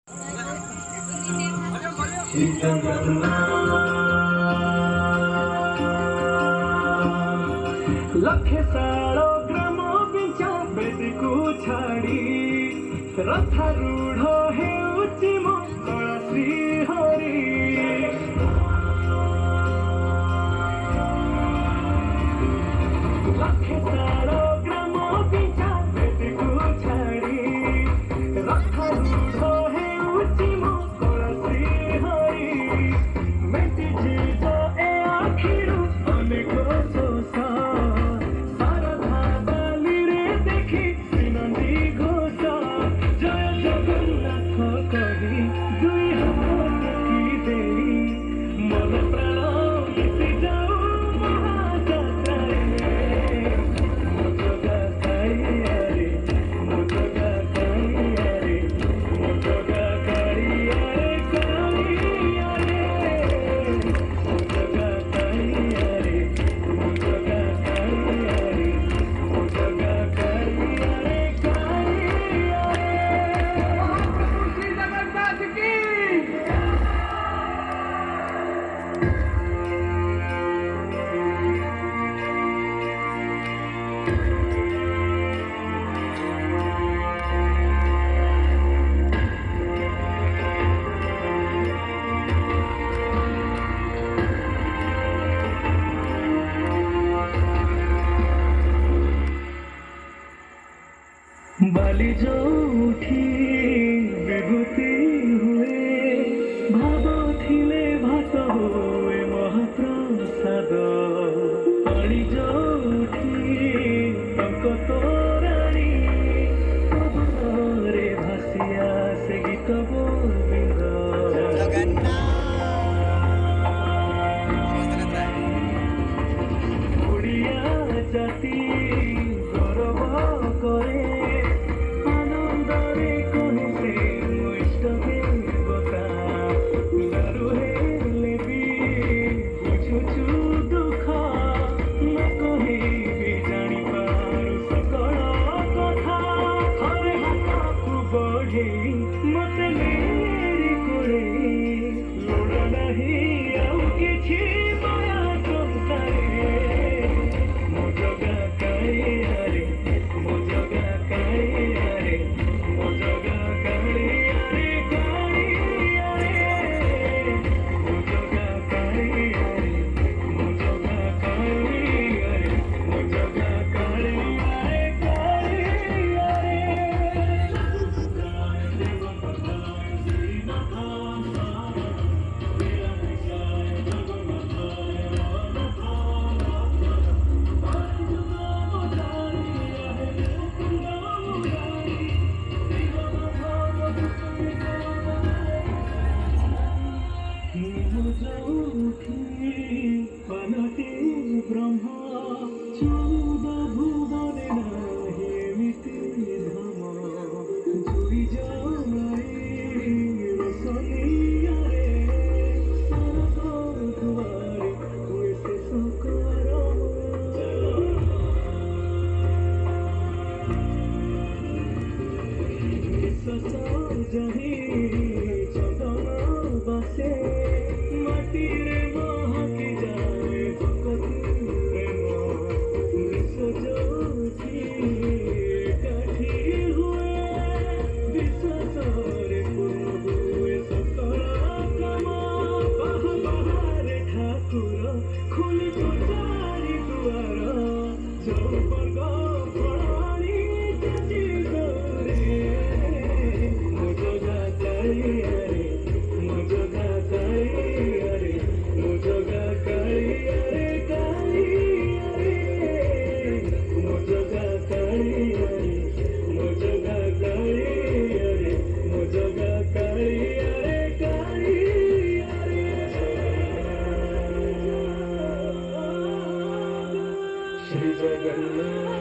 श्री जगन्नाथ लखे सालो ग्राम बिंचा बेदी को छाड़ी रथारूढ़ हेउची मंगल श्री हरि लखे सालो ग्राम बिंचा बेदी को छाड़ी रथारूढ़ हेउची मंगल श्री हरि मेटी जीव ए आखिरु अनेक सोसा शारदा बाली रे देखी विनंदी घोषा जय जगन्नाथ कही दुई हाथ की देई मन प्राण मिशि जाऊ महाजात्रारे मो जगा कालिया रे मो जगा कालिया रे मो जगा कालिया रे कालिया रे मो जगा कालिया रे मो जगा कालिया रे मो जगा कालिया रे कालिया रे महाप्रभु श्री जगन्नाथ की बाली जो उठी विभूति हुए भाव थिले भात हुए महाप्रसाद पानी जो उठी टंक तोराणी पवନରେ भासिया से गीत गोविंद ओडिया जाति गौरव करे आनंदरे कहे से मो इष्ट देवता दारु हेले भी बुझुछु दुख न कहिबी जानी पारु सकल कथा हरे हाथकु बढ़ेई मते मेरी कोड़ेई लोड़ नाही आउ किछि माया संसारे मो जगा कालिया रे मो जगा कालिया रे मो जगा कालिया रे कालिया रे मो जगा कालिया रे मो जगा कालिया रे मो जगा कालिया रे कालिया रे बनते ब्रह्म चौद भुवने नाही मिति धम जुई जाए रसलिया रे सरक दुआरे हुए से सुकर जही चंदन बसे माटी रे महकी जाए भक्ति प्रेम विश्व ज्योति एकाठी हुए विश्वास रे पूर्ण हुए सकल काम बाहरे ठाकुर खुली तो चारि दुआर चौवर्ग प्रणाली त्याजी गौरे मो जगा कालिया रे मो जगा कालिया रे मो जगा कालिया रे कालिया रे मो जगा कालिया रे मो जगा कालिया रे मो जगा कालिया रे कालिया रे श्री जगन्नाथ